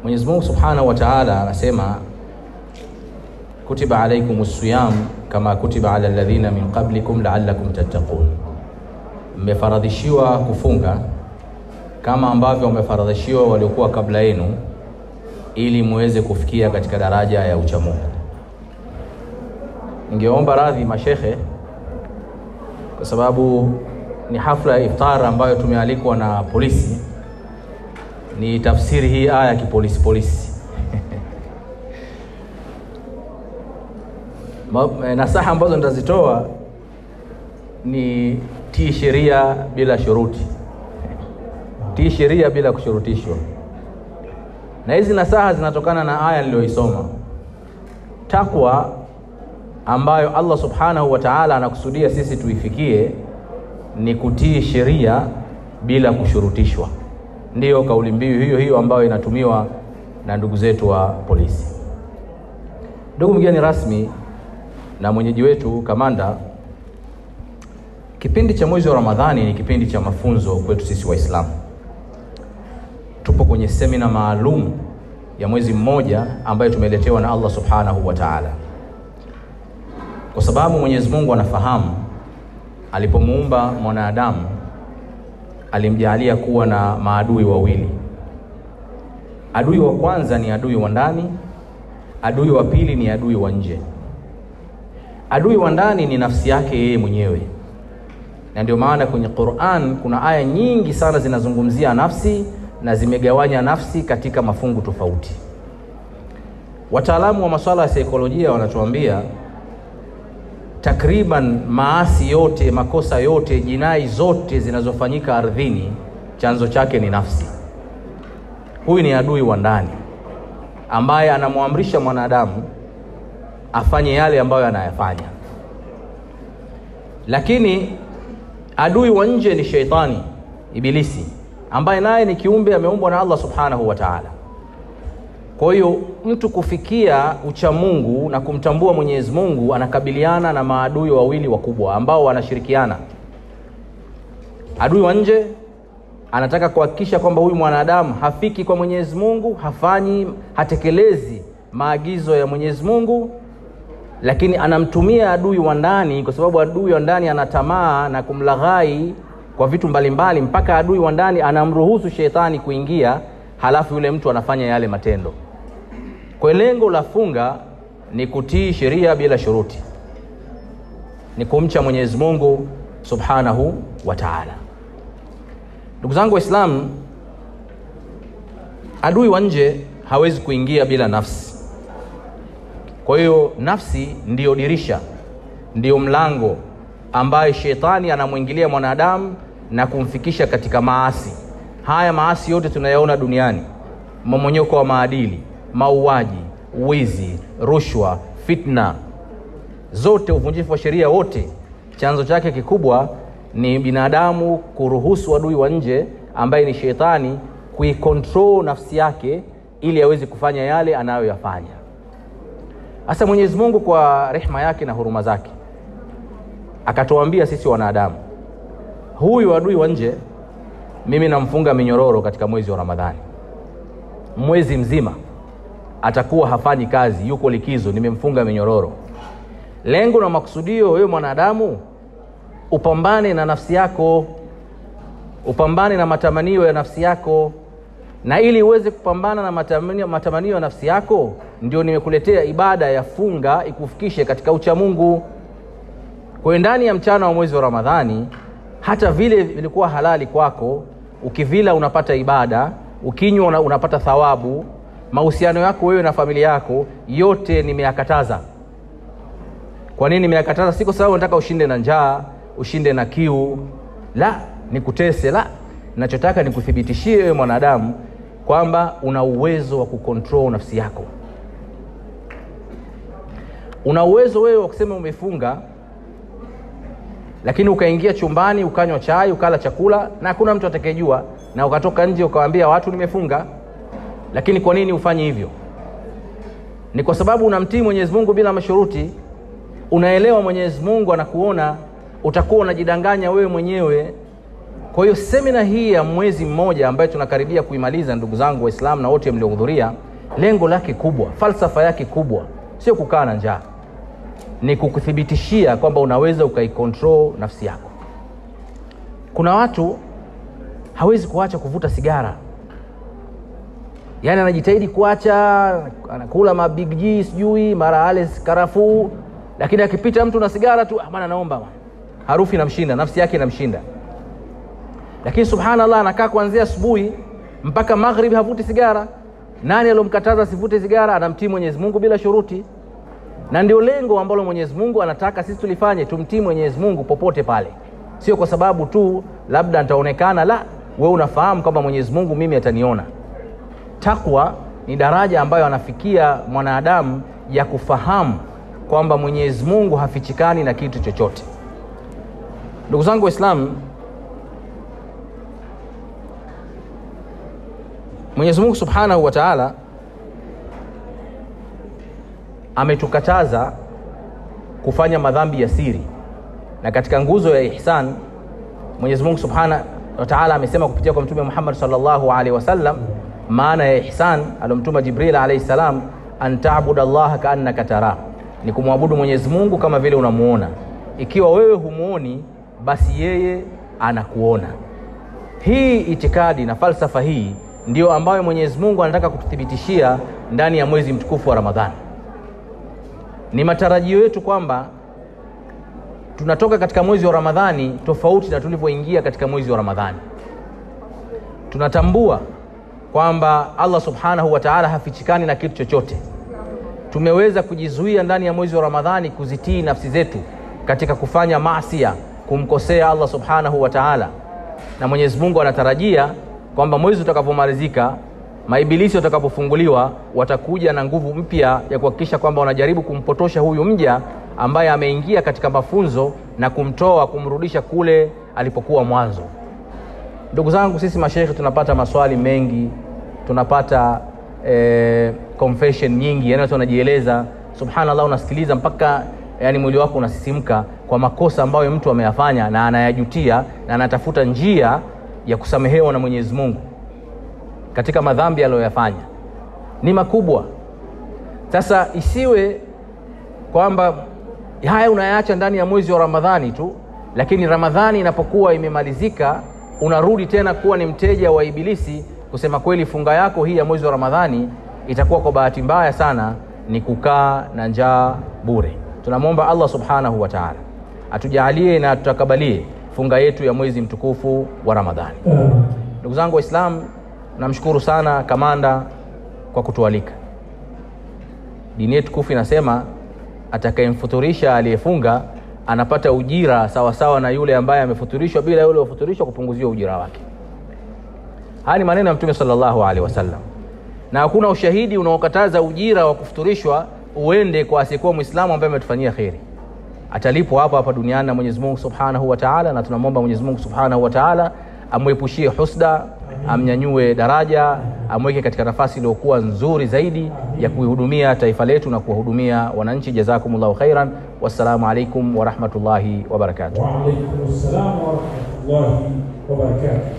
Mwenyezi Mungu Subhanahu wa Ta'ala anasema kutiba alaykumus siyam kama kutiba ala alladhina min qablikum la'allakum tattaqun. Mmefaradhishiwa kufunga kama ambavyo mmefaradhishiwa waliokuwa kabla yenu ili muweze kufikia katika daraja ya uchamungu. Ningeomba radhi mashekhe kwa sababu ni hafla ya iftar ambayo tumealikwa na polisi. Ni tafsiri hii aya ya kipolisi. Nasaha ambazo nitazitoa ni tii sheria bila shuruti. Tii sheria bila kushurutishwa. Na hizi nasaha zinatokana na aya niliyoisoma. Takwa ambayo Allah Subhanahu wa Ta'ala anakusudia sisi tuifikie ni kutii sheria bila kushurutishwa. Ndiyo kauli mbiu hiyo ambayo inatumiwa na ndugu zetu wa polisi. Ndugu mgeni rasmi na mwenyeji wetu kamanda, kipindi cha mwezi wa Ramadhani ni kipindi cha mafunzo kwetu sisi Waislamu. Tupo kwenye semina maalum ya mwezi mmoja ambayo tumeletewa na Allah Subhanahu wa Ta'ala. Kwa sababu Mwenyezi Mungu anafahamu alipomuumba mwanadamu alimjalia kuwa na maadui wawili. Adui wa kwanza ni adui wa ndani, adui wa pili ni adui wa nje. Adui wa ndani ni nafsi yake yeye mwenyewe. Na ndio maana kwenye Qur'an kuna aya nyingi sana zinazungumzia nafsi na zimegawanya nafsi katika mafungu tofauti. Wataalamu wa masuala ya saikolojia wanatuambia takriban maasi yote, makosa yote, jinai zote zinazofanyika ardhini chanzo chake ni nafsi. Huyu ni adui wa ndani ambaye anamuamrisha mwanadamu afanye yale ambayo anayafanya. Lakini adui wa nje ni sheitani, ibilisi, ambaye naye ni kiumbe ameumbwa na Allah Subhanahu wa Ta'ala. Kwa hiyo mtu kufikia uchamungu na kumtambua Mwenyezi Mungu anakabiliana na maadui wawili wakubwa ambao wanashirikiana. Adui wa nje anataka kuhakikisha kwamba huyu mwanadamu hafiki kwa Mwenyezi Mungu, hatekelezi maagizo ya Mwenyezi Mungu, lakini anamtumia adui wa ndani, kwa sababu adui wa ndani anatamaa na kumlaghai kwa vitu mbalimbali, mpaka adui wa ndani anamruhusu shetani kuingia, halafu yule mtu anafanya yale matendo. Kwa lengo la funga ni kutii sheria bila shuruti, ni kumcha Mwenyezi Mungu Subhanahu wa Ta'ala. Ndugu zangu Waislamu, adui wa nje hawezi kuingia bila nafsi. Kwa hiyo nafsi ndiyo dirisha, ndiyo mlango ambaye shetani anamuingilia mwanadamu na kumfikisha katika maasi. Haya maasi yote tunayaona duniani: mmomonyoko wa maadili, mauaji, wizi, rushwa, fitna, zote, uvunjifu wa sheria, wote chanzo chake kikubwa ni binadamu kuruhusu adui wa nje ambaye ni shetani kuikontrol nafsi yake ili aweze kufanya yale anayoyafanya. Hasa Mwenyezi Mungu kwa rehema yake na huruma zake akatuambia sisi wanadamu, huyu adui wa nje mimi namfunga minyororo katika mwezi wa Ramadhani. Mwezi mzima atakuwa hafanyi kazi, yuko likizo, nimemfunga minyororo. Lengo na makusudio wewe mwanadamu upambane na nafsi yako, upambane na matamanio ya nafsi yako. Na ili uweze kupambana na matamanio ya nafsi yako, ndio nimekuletea ibada ya funga ikufikishe katika ucha Mungu. Kwa ndani ya mchana wa mwezi wa Ramadhani, hata vile vilikuwa halali kwako, ukivila unapata ibada, ukinywa unapata thawabu, mahusiano yako wewe na familia yako yote nimeyakataza. Kwa nini nimeyakataza? Si kwa sababu nataka ushinde na njaa, ushinde na kiu, la, nikutese, la. Ninachotaka nikuthibitishie wewe mwanadamu kwamba una uwezo wa kucontrol nafsi yako. Una uwezo wewe wa kusema umefunga, lakini ukaingia chumbani, ukanywa chai, ukala chakula na hakuna mtu atakayejua, na ukatoka nje ukawaambia watu nimefunga. Lakini kwa nini ufanye hivyo? Ni kwa sababu unamtii Mwenyezi Mungu bila mashuruti. Unaelewa Mwenyezi Mungu anakuona, utakuwa unajidanganya wewe mwenyewe Kwa hiyo semina hii ya mwezi mmoja ambayo tunakaribia kuimaliza, ndugu zangu Waislamu na wote mliohudhuria, lengo lake kubwa, falsafa yake kubwa sio kukaa na njaa, ni kukuthibitishia kwamba unaweza ukaikontrol nafsi yako. Kuna watu hawezi kuacha kuvuta sigara, yani anajitahidi kuacha, anakula mabig G sijui mara Ales karafuu, lakini akipita mtu na sigara tu maana naomba, harufu inamshinda, nafsi yake inamshinda. Lakini subhanallah, anakaa kuanzia asubuhi mpaka magharibi havuti sigara. Nani alomkataza asivute sigara? Anamtii Mwenyezi Mungu bila shuruti. Na ndio lengo ambalo Mwenyezi Mungu anataka sisi tulifanye, tumtii Mwenyezi Mungu popote pale. Sio kwa sababu tu labda nitaonekana, la, wewe unafahamu kwamba Mwenyezi Mungu mimi ataniona. Takwa ni daraja ambayo anafikia mwanadamu ya kufahamu kwamba Mwenyezi Mungu hafichikani na kitu chochote. Ndugu zangu Waislamu, Mwenyezi Mungu Subhanahu wa Ta'ala ametukataza kufanya madhambi ya siri, na katika nguzo ya ihsan Mwenyezi Mungu Subhanahu wa Ta'ala amesema kupitia kwa Mtume Muhammad sallallahu alaihi wasallam, maana ya ihsan alomtuma Jibril alayhi salam, an ta'budu Allah ka'annaka tara, ni kumwabudu Mwenyezi Mungu kama vile unamuona. Ikiwa wewe humuoni, basi yeye anakuona. Hii itikadi na falsafa hii ndio ambayo Mwenyezi Mungu anataka kututhibitishia ndani ya mwezi mtukufu wa Ramadhani. Ni matarajio yetu kwamba tunatoka katika mwezi wa Ramadhani tofauti na tulivyoingia katika mwezi wa Ramadhani. Tunatambua kwamba Allah Subhanahu wa Ta'ala hafichikani na kitu chochote. Tumeweza kujizuia ndani ya mwezi wa Ramadhani kuzitii nafsi zetu katika kufanya maasi, kumkosea Allah Subhanahu wa Ta'ala. Na Mwenyezi Mungu anatarajia kwamba mwezi utakapomalizika, maibilisi watakapofunguliwa, watakuja na nguvu mpya ya kuhakikisha kwamba wanajaribu kumpotosha huyu mja ambaye ameingia katika mafunzo na kumtoa, kumrudisha kule alipokuwa mwanzo. Ndugu zangu, sisi mashaikhi tunapata maswali mengi, tunapata confession nyingi, yani watu wanajieleza, subhanallah, unasikiliza mpaka yani mwili wako unasisimka kwa makosa ambayo mtu ameyafanya na anayajutia na anatafuta njia ya kusamehewa na Mwenyezi Mungu katika madhambi aliyoyafanya. Ni makubwa. Sasa isiwe kwamba haya unayaacha ndani ya mwezi wa Ramadhani tu, lakini Ramadhani inapokuwa imemalizika unarudi tena kuwa ni mteja wa ibilisi. Kusema kweli, funga yako hii ya mwezi wa Ramadhani itakuwa kwa bahati mbaya sana ni kukaa na njaa bure. Tunamwomba Allah Subhanahu wa Ta'ala atujalie na tutakabalie funga yetu ya mwezi mtukufu wa Ramadhani. Ndugu zangu Waislamu, namshukuru sana kamanda kwa kutualika. Dini yetu tukufu inasema atakayemfuturisha aliyefunga anapata ujira sawa sawa na yule ambaye amefuturishwa bila yule ufuturishwa kupunguziwa ujira wake. Haya ni maneno ya Mtume sallallahu alaihi wasallam, na hakuna ushahidi unaokataza ujira wa kufuturishwa uende kwa asiyekuwa Muislamu ambaye ametufanyia khairi. Atalipwa hapa hapa duniani na Mwenyezi Mungu Subhanahu wa Ta'ala, na tunamwomba Mwenyezi Mungu Subhanahu wa Ta'ala amwepushie husda, amnyanyue daraja, amweke katika nafasi iliyokuwa nzuri zaidi ya kuihudumia taifa letu na kuwahudumia wananchi. Jazakumullahu khairan. Wassalamu alaikum wa rahmatullahi wa barakatuh. Wa alaikumussalam wa rahmatullahi wa barakatuh.